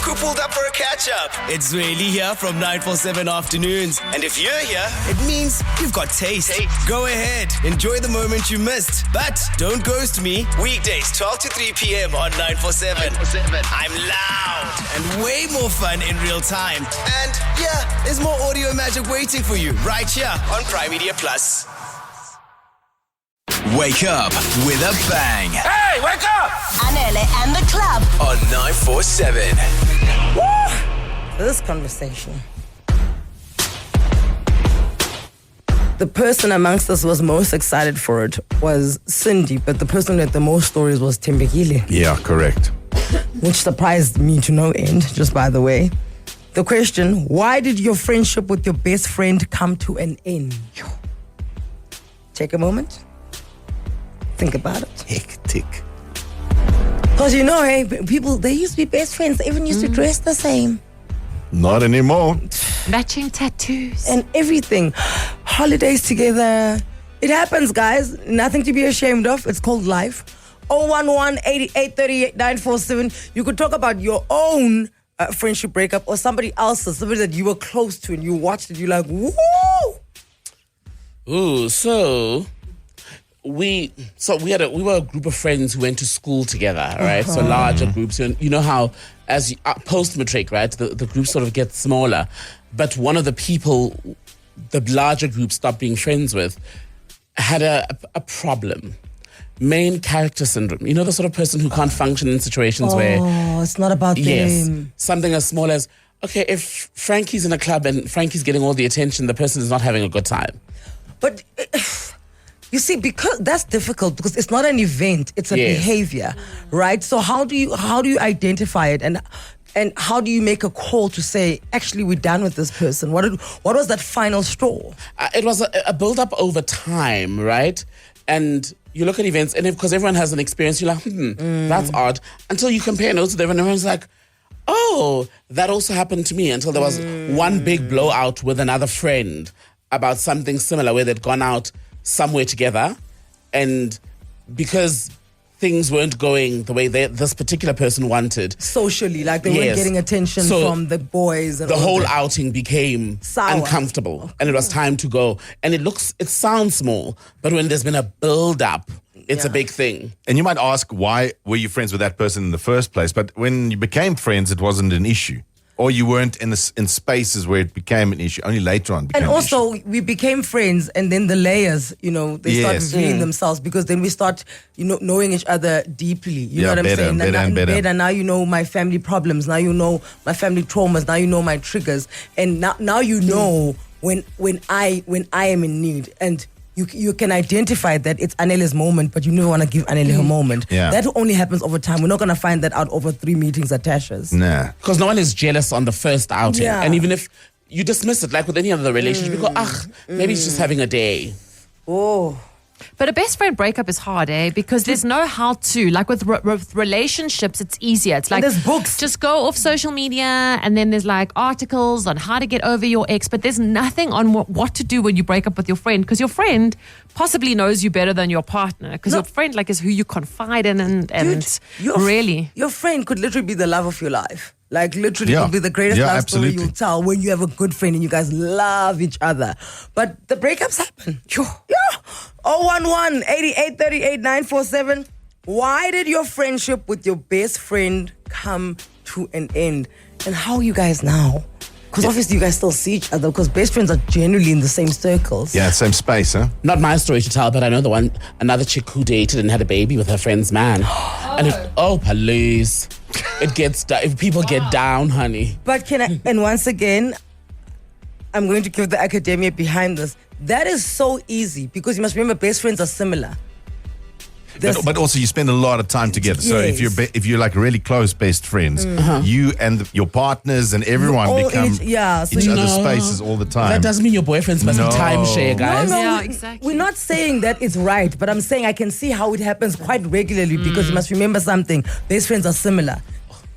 who pulled up for a catch-up. It's really here from 947 afternoons. And if you're here, it means you've got taste. Go ahead, enjoy the moment you missed. But don't ghost me. Weekdays 12 to 3 p.m. on 947. I'm loud and way more fun in real time. And yeah, there's more audio magic waiting for you right here on Prime Media Plus. Wake up with a bang. Hey, wake up! Anele and The Club On 947. This conversation. The person amongst us who was most excited for it was Cindy, but the person with the most stories was Thembekile. Yeah, correct. Which surprised me to no end, just by the way. The question, why did your friendship with your best friend come to an end? Take a moment. Think about it. Hectic. Because hey, people, they used to be best friends. They even used to dress the same. Not anymore. Matching tattoos. And everything. Holidays together. It happens, guys. Nothing to be ashamed of. It's called life. 011-8838-947. You could talk about your own friendship breakup or somebody else's, somebody that you were close to and you watched it. You're like, woo! Ooh, so we were a group of friends who went to school together, right? So larger groups. And you know how as post-matric, right, the group sort of gets smaller. But one of the people the larger group stopped being friends with had a problem. Main character syndrome. You know, the sort of person who can't function in situations where... Oh, it's not about them. Something as small as, okay, if Frankie's in a club and Frankie's getting all the attention, the person is not having a good time. But... you see, because that's difficult because it's not an event, it's a behavior, right? So how do you identify it and how do you make a call to say, actually, we're done with this person? What was that final straw? It was a build-up over time, right? And you look at events, and because everyone has an experience, you're like, that's odd. Until you compare notes with everyone, everyone's like, oh, that also happened to me. Until there was one big blowout with another friend about something similar where they'd gone out somewhere together, and because things weren't going the way this particular person wanted socially, like they weren't getting attention from the boys, and the whole outing became sour, uncomfortable, and it was time to go. And it sounds small, but when there's been a build-up, it's a big thing. And you might ask, why were you friends with that person in the first place? But when you became friends, it wasn't an issue. Or you weren't in spaces where it became an issue. Only later on became an issue. And also, we became friends, and then the layers, they start revealing themselves, because then we start, knowing each other deeply. You know what I'm saying? Better. Now you know my family problems. Now you know my family traumas. Now you know my triggers. And now you know when I am in need. And you can identify that it's Anele's moment, but you never want to give Anele her moment. Yeah. That only happens over time. We're not going to find that out over 3 meetings at Tasha's. Nah. Because no one is jealous on the first outing. Yeah. And even if you dismiss it, like with any other relationship, you go, maybe he's just having a day. Oh. But a best friend breakup is hard, because there's no how to. Like with relationships, it's easier. It's like, there's books. Just go off social media, and then there's like articles on how to get over your ex, but there's nothing on what to do when you break up with your friend, because your friend possibly knows you better than your partner, because your friend is who you confide in and really. Your friend could literally be the love of your life. Like literally could be the greatest love story you'll tell when you have a good friend and you guys love each other. But the breakups happen. Yeah. 011-8838-947. Why did your friendship with your best friend come to an end? And how are you guys now? Because obviously you guys still see each other, because best friends are generally in the same circles. Yeah, same space, huh? Not my story to tell, but I know another chick who dated and had a baby with her friend's man. And police. It gets if people get down, honey. But and once again, I'm going to give the academia behind this. That is so easy, because you must remember best friends are similar. But also you spend a lot of time together. So if you're like really close best friends, you and your partners and everyone become each other's spaces all the time. That doesn't mean your boyfriends must be timeshare, guys. No, exactly. We're not saying that it's right, but I'm saying I can see how it happens quite regularly, because you must remember something. Best friends are similar.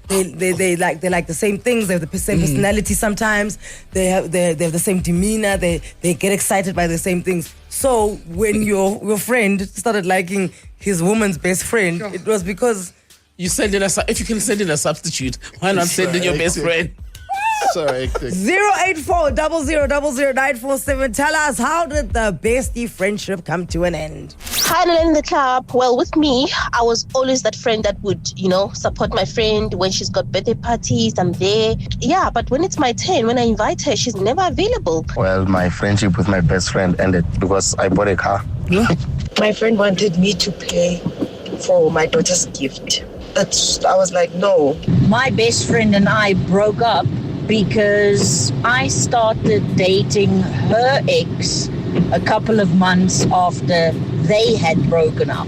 They like the same things. They have the same personality sometimes. They have the same demeanor. They get excited by the same things. So when your friend started liking his woman's best friend, it was because You send in if you can send in a substitute, why not send in your best friend? So hectic. 084 0000947. Tell us, how did the bestie friendship come to an end? Hi, Anele and The Club. Well, with me, I was always that friend that would, support my friend when she's got birthday parties. I'm there. Yeah, but when it's my turn, when I invite her, she's never available. Well, my friendship with my best friend ended because I bought a car. My friend wanted me to pay for my daughter's gift. I was like, no. My best friend and I broke up because I started dating her ex a couple of months after they had broken up.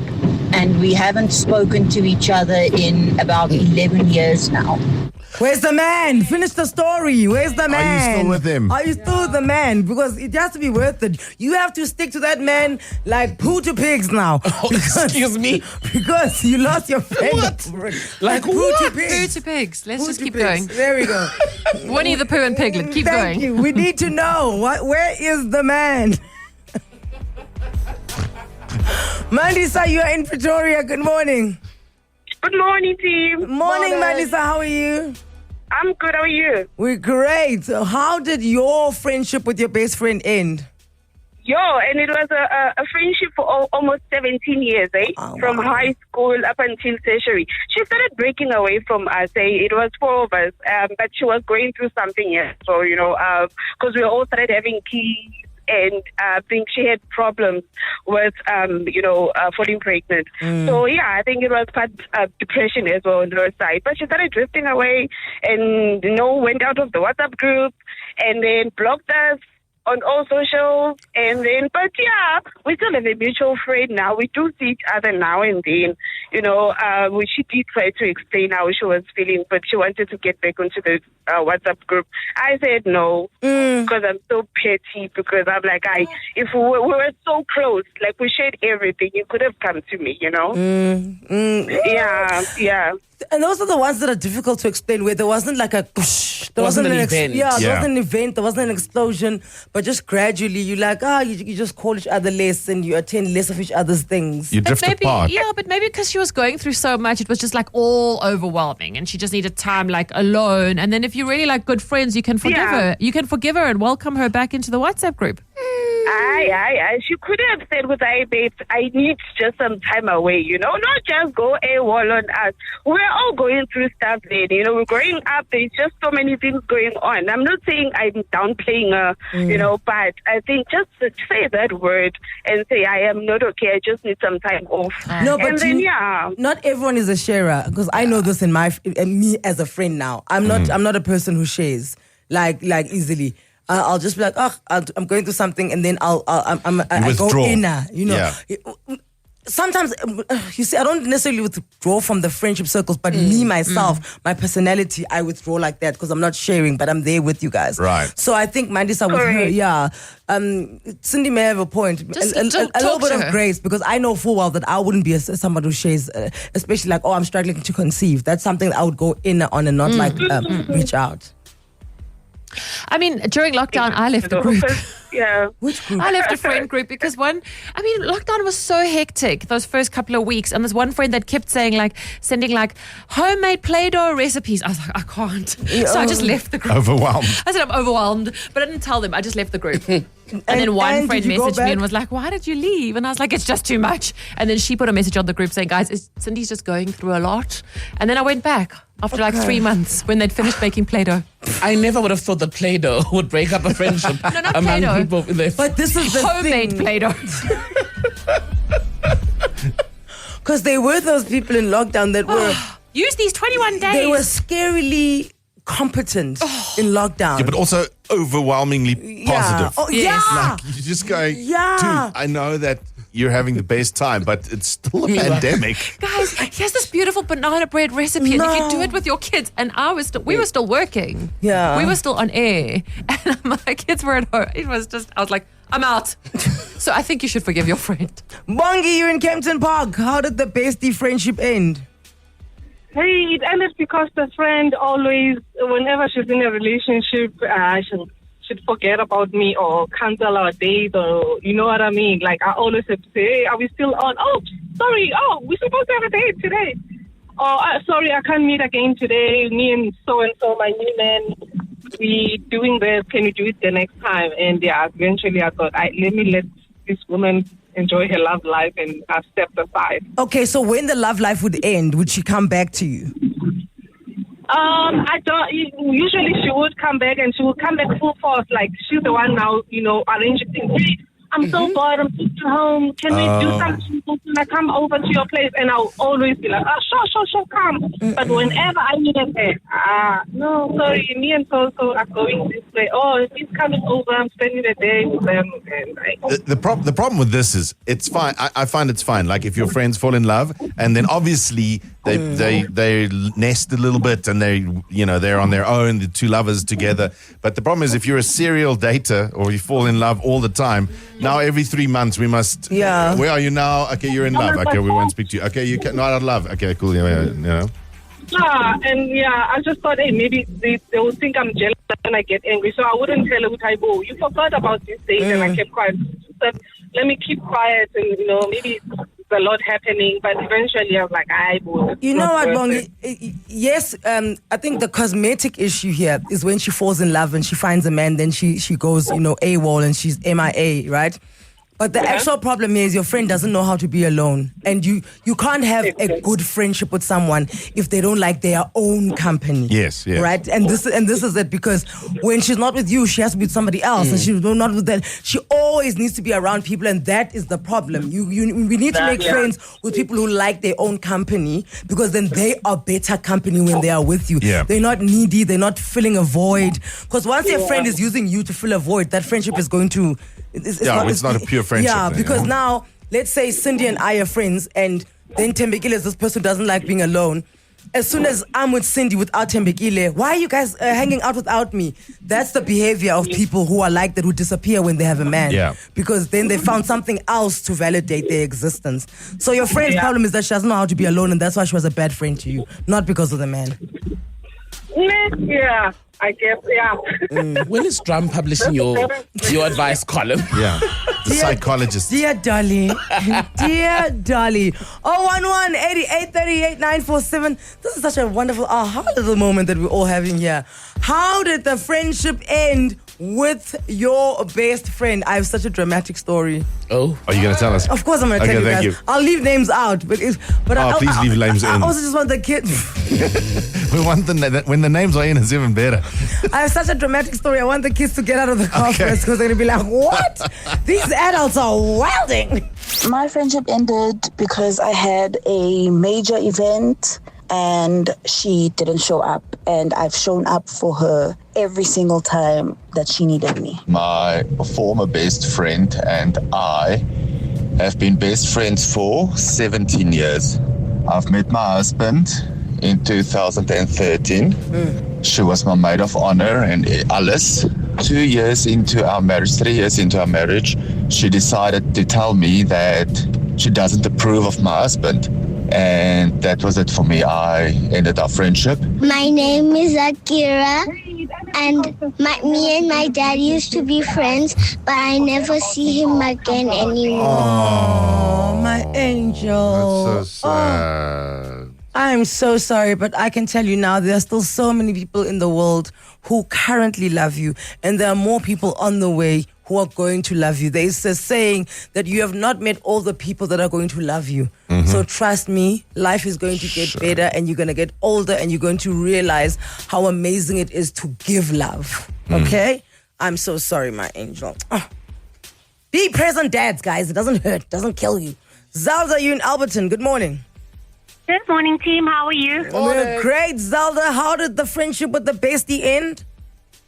And we haven't spoken to each other in about 11 years now. Where's the man? Finish the story. Where's the man? Are you still with him? Are you still with the man? Because it has to be worth it. You have to stick to that man like poo to pigs now. Excuse me? Because you lost your friend. What? Like poo what? to pigs. Poo to pigs. Let's just keep pigs. going. There we go. Winnie the Pooh and Piglet. Keep Thank going. you. We need to know. Where is the man? Mandisa, you are in Pretoria. Good morning. Good morning, team. Morning, Mandisa. How are you? I'm good. How are you? We're great. So how did your friendship with your best friend end? And it was a friendship for almost 17 years, from high school up until tertiary. She started breaking away from us. It was 4 of us, but she was going through something else. So, because we all started having kids. And I think she had problems with, falling pregnant. So, I think it was part of depression as well on her side. But she started drifting away and, went out of the WhatsApp group and then blocked us on all socials. And then, but we still have a mutual friend now. We do see each other now and then. She did try to explain how she was feeling, but she wanted to get back onto the WhatsApp group. I said no, because I'm so petty, because I'm like, if we were so close, like we shared everything, you could have come to me, Yeah. And those are the ones that are difficult to explain, where there wasn't like a there wasn't an event. There wasn't an event, there wasn't an explosion, but just gradually you like, you just call each other less and you attend less of each other's things. You drift apart. Yeah, but maybe because she was going through so much, it was just like all overwhelming and she just needed time like alone. And then if you're really like good friends, you can forgive her. You can forgive her and welcome her back into the WhatsApp group. She could have said with babe, I need just some time away, not just go AWOL on us. We're all going through stuff then, we're growing up, there's just so many things going on. I'm not saying I'm downplaying her, but I think just to say that word and say, I am not okay, I just need some time off. No, but not everyone is a sharer, because I know this in me as a friend now. I'm not a person who shares like easily. I'll just be like, I'm going through something, and then I go inner, Sometimes, you see, I don't necessarily withdraw from the friendship circles, but me, myself, my personality, I withdraw like that because I'm not sharing, but I'm there with you guys. Right. So I think Mandisa with her, Cindy may have a point. A little bit of grace, because I know full well that I wouldn't be somebody who shares, especially like, I'm struggling to conceive. That's something I would go in on and not reach out. I mean, during lockdown, I left the group. Which group? I left a friend group because lockdown was so hectic those first couple of weeks. And there's one friend that kept sending homemade Play-Doh recipes. I was like, I can't. So I just left the group. Overwhelmed. I said, I'm overwhelmed. But I didn't tell them. I just left the group. And then one friend messaged me and was like, why did you leave? And I was like, it's just too much. And then she put a message on the group saying, guys, Cindy's just going through a lot. And then I went back after like 3 months when they'd finished making Play-Doh. I never would have thought that Play-Doh would break up a friendship No, not among Play-Doh. people. But this is the homemade Play-Doh. Because there were those people in lockdown that were... Use these 21 days. They were scarily competent in lockdown. Yeah, but also overwhelmingly positive. Oh, yes. Like, you're just going, dude, I know that you're having the best time, but it's still a pandemic. Guys, here's this beautiful banana bread recipe, and if you do it with your kids, and we were still working. Yeah. We were still on air, and my kids were at home. It was just, I was like, I'm out. So I think you should forgive your friend. Bongi, you're in Kempton Park. How did the bestie friendship end? Hey, it ended because the friend always, whenever she's in a relationship, she'd forget about me or cancel our date, or you know what I mean? Like, I always have to say, hey, are we still on? Oh, sorry. Oh, we're supposed to have a date today. sorry, I can't meet again today. Me and so, my new man, we doing this. Can we do it the next time? And yeah, eventually I thought, let this woman enjoy her love life, and I stepped aside. Okay, so when the love life would end, would she come back to you? I don't. Usually she would come back, and she would come back full force. Like she's the one now, arranging things. Hey, I'm so bored. I'm sitting home. Can we do something? Can I come over to your place? And I'll always be like, sure, come. But whenever I need her, no, sorry, me and so are going this way. Oh, he's coming over. I'm spending the day with them. And the problem with this is it's fine. I find it's fine. Like if your friends fall in love, and then obviously they nest a little bit, and they're on their own, the two lovers together. But the problem is if you're a serial dater or you fall in love all the time. Now every 3 months we must. Yeah. Where are you now? Okay, you're in love. Okay, we won't speak to you. Okay, you can not out of love. Okay, cool. Yeah, I just thought, hey, maybe they will think I'm jealous and I get angry, so I wouldn't tell her what you forgot about this date, and I kept quiet. So let me keep quiet, and maybe a lot happening, but eventually I was like, you know what, Bongi? Yes, I think the cosmetic issue here is when she falls in love and she finds a man, then she goes, AWOL, and she's MIA, right? But the actual problem is your friend doesn't know how to be alone. And you can't have a good friendship with someone if they don't like their own company. Yes. Right? And this is it, because when she's not with you, she has to be with somebody else. And she's not with that. She always needs to be around people, and that is the problem. We need to make friends with people who like their own company, because then they are better company when they are with you. Yeah. They're not needy, they're not filling a void. Because once your friend is using you to fill a void, that friendship is going to... It's not a pure friendship. Yeah, because now, let's say Cindy and I are friends, and then Thembekile is this person who doesn't like being alone. As soon as I'm with Cindy without Thembekile, why are you guys hanging out without me? That's the behavior of people who are like that, who disappear when they have a man. Yeah. Because then they found something else to validate their existence. So your friend's problem is that she doesn't know how to be alone, and that's why she was a bad friend to you, not because of the man. Yeah. I guess, When is Drum publishing your advice column? Yeah. The psychologist. Dear Dolly. Dear Dolly. 011-8838-947. This is such a wonderful little moment that we're all having here. How did the friendship end with your best friend? I have such a dramatic story. Oh. Are you going to tell us? Of course I'm going to tell you guys. I'll leave names out. But please leave names in. I also just want the kids. We want when the names are in, it's even better. I have such a dramatic story. I want the kids to get out of the car first, because they're going to be like, what? These adults are wilding. My friendship ended because I had a major event and she didn't show up, and I've shown up for her every single time that she needed me. My former best friend and I have been best friends for 17 years. I've met my husband in 2013. She was my maid of honor and alles. 3 years into our marriage, she decided to tell me that she doesn't approve of my husband. And that was it for me. I ended our friendship. My name is Akira, and me and my dad used to be friends, but I never see him again anymore. Oh, my angel. That's so sad. I'm so sorry, but I can tell you now, there are still so many people in the world who currently love you, and there are more people on the way who are going to love you. There's a saying that you have not met all the people that are going to love you. Mm-hmm. So trust me, life is going to get better, and you're going to get older, and you're going to realize how amazing it is to give love. Okay? I'm so sorry, my angel. Be present, dads, guys. It doesn't hurt. It doesn't kill you. Zelda, you in Alberton. Good morning. Good morning, team. How are you? We're great, Zelda. How did the friendship with the bestie end?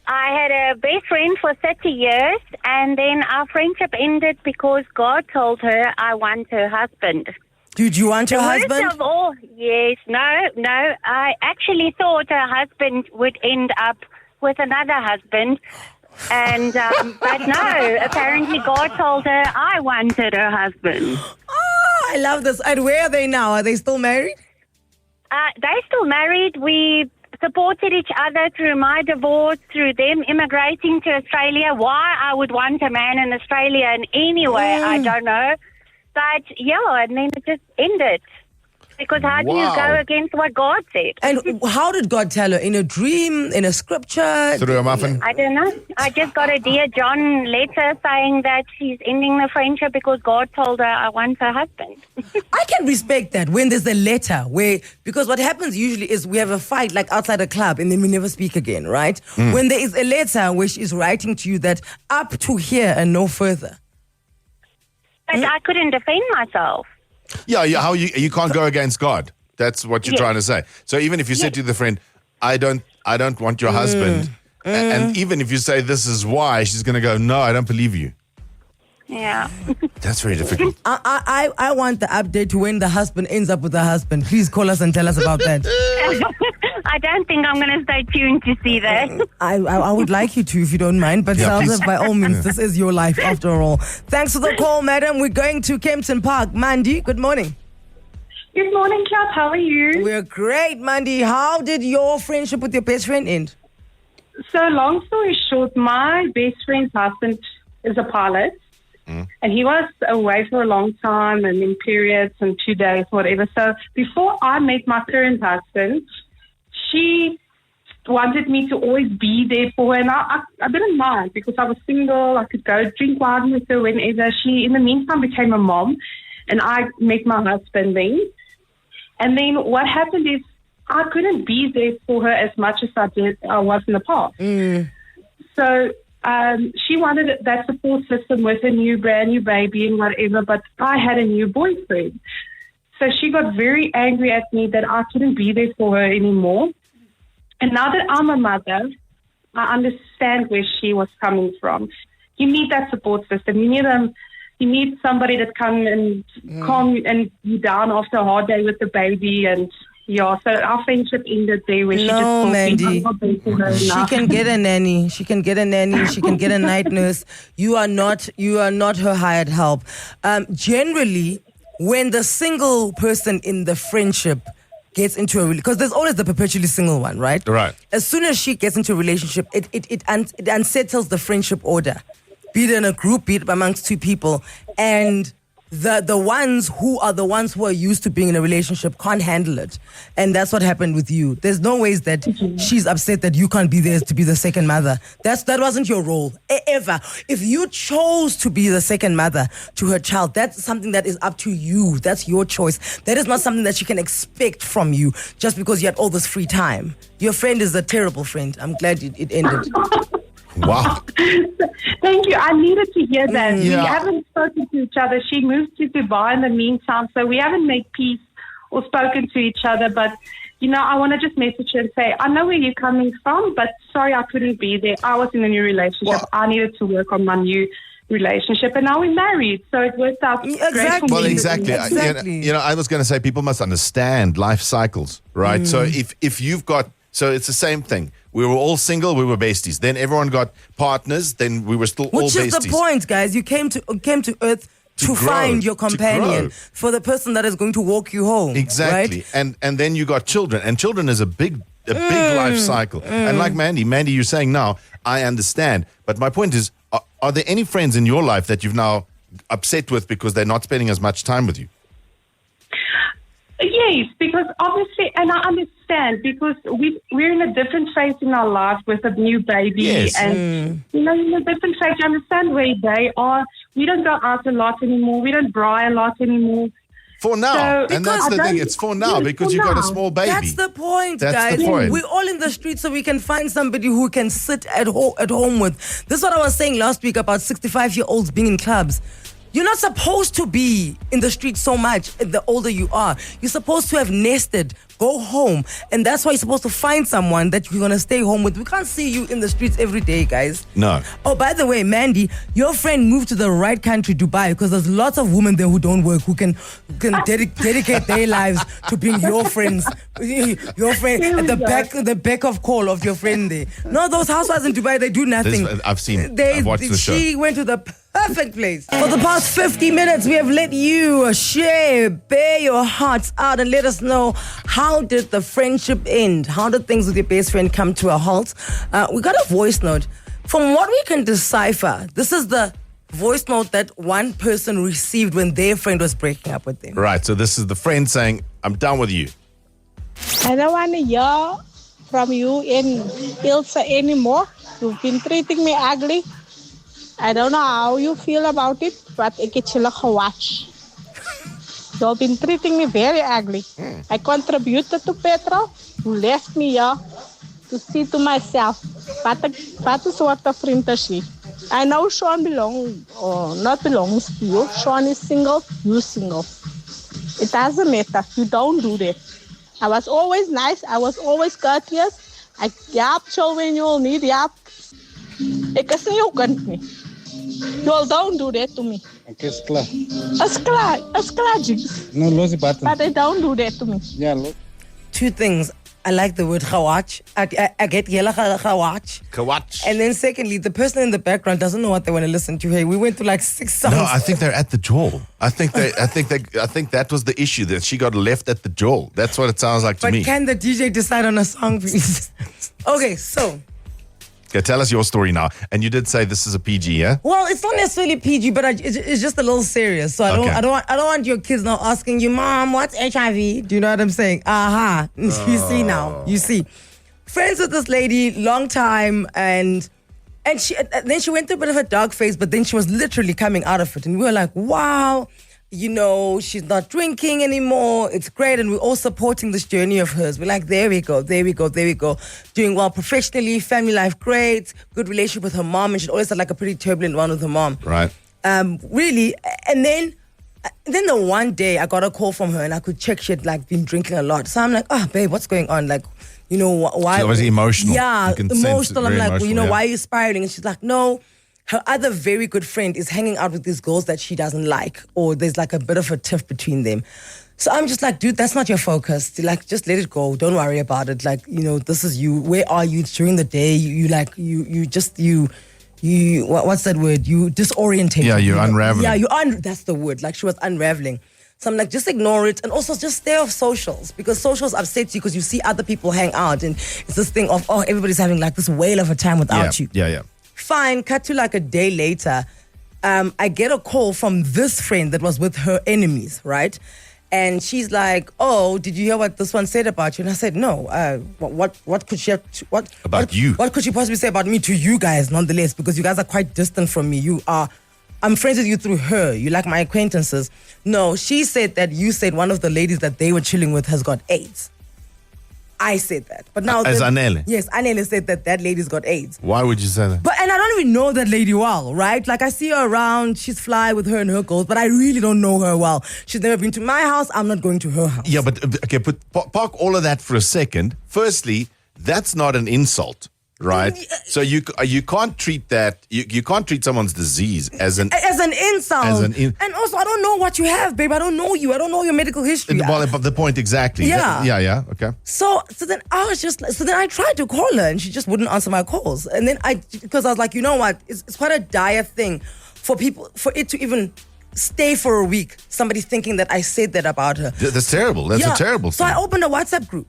I had a best friend for 30 years, and then our friendship ended because God told her I want her husband. Did you want your husband? Worst of all, yes. No. I actually thought her husband would end up with another husband. And but no, apparently God told her I wanted her husband. Oh, I love this. And where are they now? Are they still married? They're still married. We supported each other through my divorce, through them immigrating to Australia. Why I would want a man in Australia in any way, I don't know. But yeah, and then it just ended. Because how do you go against what God said? And how did God tell her? In a dream? In a scripture? Through a muffin? I don't know. I just got a Dear John letter saying that she's ending the friendship because God told her I want her husband. I can respect that when there's a letter because what happens usually is we have a fight like outside a club and then we never speak again, right? When there is a letter where she's writing to you that up to here and no further. But I couldn't defend myself. Yeah, how you can't go against God. That's what you're trying to say. So even if you said to the friend, I don't want your husband, and even if you say this is why, she's going to go, no, I don't believe you. Yeah. That's very difficult. I want the update to when the husband ends up with the husband. Please call us and tell us about that. I don't think I'm going to stay tuned to see that. I would like you to, if you don't mind. But Salza, by all means, this is your life after all. Thanks for the call, madam. We're going to Kempton Park. Mandy, good morning. Good morning, Club. How are you? We're great, Mandy. How did your friendship with your best friend end? So, long story short, my best friend's husband is a pilot. And he was away for a long time and in periods and 2 days, whatever. So before I met my current husband, she wanted me to always be there for her. And I didn't mind because I was single. I could go drink wine with her whenever. She, in the meantime, became a mom. And I met my husband then. And then what happened is I couldn't be there for her as much as I was in the past. So she wanted that support system with a brand new baby and whatever, but I had a new boyfriend. So she got very angry at me that I couldn't be there for her anymore. And now that I'm a mother, I understand where she was coming from. You need that support system. You need somebody that come and calm you down after a hard day with the baby. And so our friendship ended there where she just told Mandy. me I'm not there for her She enough. can get a nanny. She can get a nanny. She can get a night nurse. You are not her hired help. Generally, when the single person in the friendship gets into a because there's always the perpetually single one, right? Right. As soon as she gets into a relationship, it unsettles the friendship order. Be it in a group, be it amongst two people, and the ones who are used to being in a relationship can't handle it. And that's what happened with you. There's no ways that she's upset that you can't be there to be the second mother. That wasn't your role, ever. If you chose to be the second mother to her child, that's something that is up to you. That's your choice. That is not something that she can expect from you just because you had all this free time. Your friend is a terrible friend. I'm glad it ended. Wow. Thank you. I needed to hear that. Yeah. We haven't spoken to each other. She moved to Dubai in the meantime, so we haven't made peace or spoken to each other. But, I want to just message her and say, I know where you're coming from, but sorry I couldn't be there. I was in a new relationship. Well, I needed to work on my new relationship, and now we're married. So it worked out great for Well, me. exactly. I was going to say people must understand life cycles, right? So if you've got... So it's the same thing. We were all single, we were besties. Then everyone got partners, then we were still all besties. Which is the point, guys. You came to Earth to grow, find your to companion, grow. for the person that is going to walk you home. Exactly. Right? And then you got children. And children is a big life cycle. And like Mandy, you're saying now, I understand. But my point is, are there any friends in your life that you've now upset with because they're not spending as much time with you? Yes, because obviously, and I understand, because we're in a different phase in our life with a new baby. Yes. And, in a different phase, you understand where they are. We don't go out a lot anymore. We don't braai a lot anymore. For now. So, and that's the thing. It's for now because you've got a small baby. That's the point, That's guys. the point. We're all in the streets so we can find somebody who can sit at home with. This is what I was saying last week about 65-year-olds being in clubs. You're not supposed to be in the streets so much the older you are. You're supposed to have nested, go home. And that's why you're supposed to find someone that you're going to stay home with. We can't see you in the streets every day, guys. No. Oh, by the way, Mandy, your friend moved to the right country, Dubai, because there's lots of women there who don't work, who can dedicate their lives to being your friends. Your friend at the back of call of your friend there. No, those housewives in Dubai, they do nothing. I've watched the show. She went to the perfect place. For the past 50 minutes, we have let you bare your hearts out and let us know, how did the friendship end? How did things with your best friend come to a halt? We got a voice note. From what we can decipher, this is the voice note that one person received when their friend was breaking up with them. Right. So this is the friend saying, "I'm done with you." I don't want to hear from you in Ilse anymore. You've been treating me ugly. I don't know how you feel about it, but ek het julle gewatch. You've been treating me very ugly. I contributed to petrol. You left me here to see to myself. What is what a friend is she? I know Sean not belongs to you. Sean is single, you single. It doesn't matter. You don't do that. I was always nice. I was always courteous. I helped you when you need help. Ek is nie jou kind nie. You don't do that to me. Okay, it's clear. It's clear, Jigs. No, lose the button. But they don't do that to me. Yeah, look. Two things. I like the word khawach. I get yellow khawach. Khawach. And then secondly, the person in the background doesn't know what they want to listen to. Hey, we went through like 6 songs. No, I think they're at the jaw. I think that was the issue, that she got left at the jaw. That's what it sounds like to me. But can the DJ decide on a song, please? Okay, so. Okay, tell us your story now. And you did say this is a PG, yeah? Well, it's not necessarily PG, but it's just a little serious. So I don't want your kids now asking you, Mom, what's HIV? Do you know what I'm saying? Aha. You see now. You see. Friends with this lady, long time, and then she went through a bit of a dark phase, but then she was literally coming out of it. And we were like, wow, you know, she's not drinking anymore. It's great. And we're all supporting this journey of hers. We're like, there we go. Doing well professionally, family life great, good relationship with her mom. And she always had like a pretty turbulent one with her mom. Right. Really. And then the one day I got a call from her and I could check she had like been drinking a lot. So I'm like, oh, babe, what's going on? Like, you know, why? She was emotional. Yeah, you can sense it, emotional. I'm like, well, you know, yeah. why are you spiraling? And she's like, no. Her other very good friend is hanging out with these girls that she doesn't like, or there's like a bit of a tiff between them. So I'm just like, dude, that's not your focus. Like, just let it go. Don't worry about it. Like, you know, this is you. Where are you during the day? What's that word? You disorientate. Yeah, you're unraveling. Yeah, that's the word. Like, she was unraveling. So I'm like, just ignore it. And also just stay off socials, because socials upset you because you see other people hang out. And it's this thing of, oh, everybody's having like this whale of a time without you. Yeah. Fine, cut to like a day later. I get a call from this friend that was with her enemies, right? And she's like, oh, did you hear what this one said about you? And I said, no. What could she have about you? What could she possibly say about me to you guys, nonetheless? Because you guys are quite distant from me. I'm friends with you through her. You like my acquaintances. No, she said that you said one of the ladies that they were chilling with has got AIDS. I said that. But now... As Anele? Yes, Anele said that lady's got AIDS. Why would you say that? And I don't even know that lady well, right? Like, I see her around, she's fly with her and her girls, but I really don't know her well. She's never been to my house, I'm not going to her house. Yeah, but okay, park all of that for a second. Firstly, that's not an insult, right? So you can't treat that, you can't treat someone's disease as an insult. And also, I don't know what you have, babe. I don't know you. I don't know your medical history. The point exactly. Yeah. Okay. So then I tried to call her and she just wouldn't answer my calls. And then because I was like, you know what? It's quite a dire thing for it to even stay for a week. Somebody thinking that I said that about her. That's terrible. That's a terrible thing. So I opened a WhatsApp group.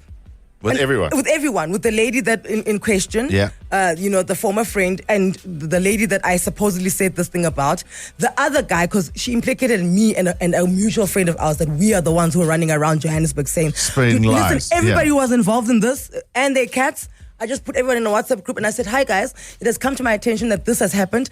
With everyone? With everyone. With the lady that in question. Yeah. The former friend, and the lady that I supposedly said this thing about. The other guy, because she implicated me and a mutual friend of ours that we are the ones who are running around Johannesburg saying, spreading lies. Listen, everybody was involved in this and their cats. I just put everyone in a WhatsApp group and I said, hi guys, it has come to my attention that this has happened.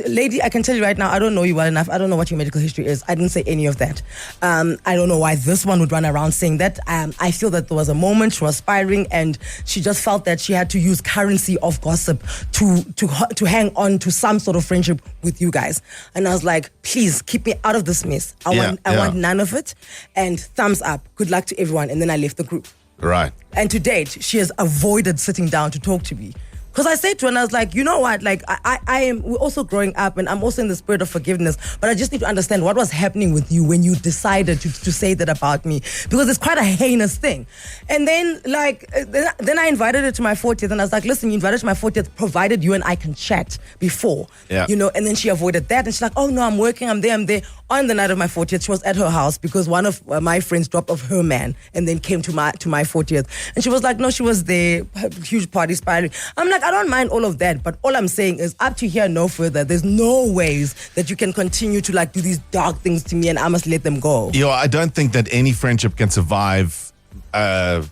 Lady, I can tell you right now, I don't know you well enough. I don't know what your medical history is. I didn't say any of that. I don't know why this one would run around saying that. I feel that there was a moment she was spiraling and she just felt that she had to use currency of gossip to hang on to some sort of friendship with you guys. And I was like, please keep me out of this mess. I want none of it. And thumbs up. Good luck to everyone. And then I left the group. Right. And to date, she has avoided sitting down to talk to me. Because I said to her, and I was like, you know what? Like, we're also growing up, and I'm also in the spirit of forgiveness. But I just need to understand what was happening with you when you decided to say that about me. Because it's quite a heinous thing. And then, then I invited her to my 40th, and I was like, listen, you invited to my 40th, provided you and I can chat before. Yeah. And then she avoided that, and she's like, oh no, I'm working, I'm there. on the night of my 40th, she was at her house because one of my friends dropped off her man and then came to my 40th. And she was like, no, she was there, huge party spiraling. I'm like, I don't mind all of that, but all I'm saying is up to here, no further. There's no ways that you can continue to like do these dark things to me and I must let them go. I don't think that any friendship can survive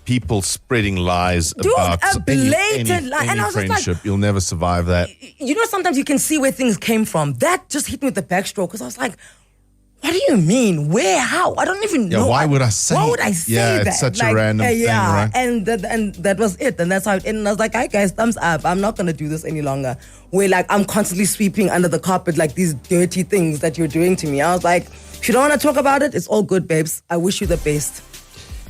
people spreading lies about a blatant lie. any And I was just friendship. You'll never survive that. You know, sometimes you can see where things came from. That just hit me with the backstroke because I was like, what do you mean? Where? How? I don't even know. Why would I say that? Yeah, it's such a random thing, right? And that was it. And that's how it ended. And I was like, hi guys, thumbs up. I'm not going to do this any longer. Where like I'm constantly sweeping under the carpet like these dirty things that you're doing to me. I was like, if you don't want to talk about it, it's all good, babes. I wish you the best.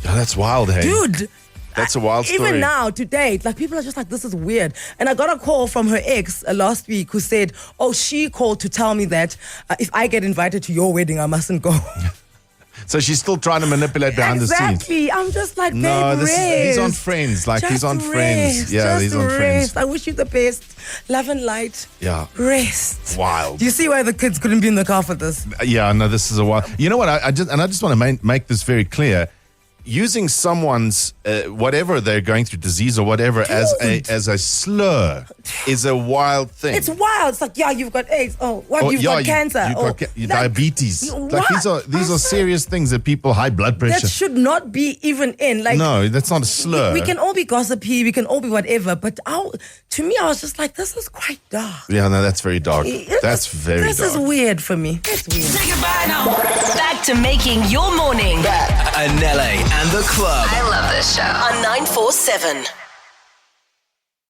Yeah, that's wild, hey? Dude. That's a wild story. Even now, today, like people are just like, this is weird. And I got a call from her ex last week who said, she called to tell me that if I get invited to your wedding, I mustn't go. So she's still trying to manipulate behind the scenes. Exactly. I'm just like, no, babe, he's on Friends. Like, he's on Friends. Yeah, he's on Friends. I wish you the best. Love and light. Yeah. Rest. Wild. Do you see why the kids couldn't be in the car for this? Yeah, no, this is a wild. You know what? I just want to make this very clear. Using someone's whatever they're going through, disease or whatever, as a slur is a wild thing. It's wild. It's like, you've got AIDS. You've got cancer. You've got diabetes. Like these are serious things that people, high blood pressure. That should not be even in. Like, no, that's not a slur. We can all be gossipy. We can all be whatever. But to me, I was just like, this is quite dark. Yeah, no, that's very dark. That's very dark. This is weird for me. That's weird. Say goodbye now. Back to making your morning. Anele and The Club. I love this show. On 947.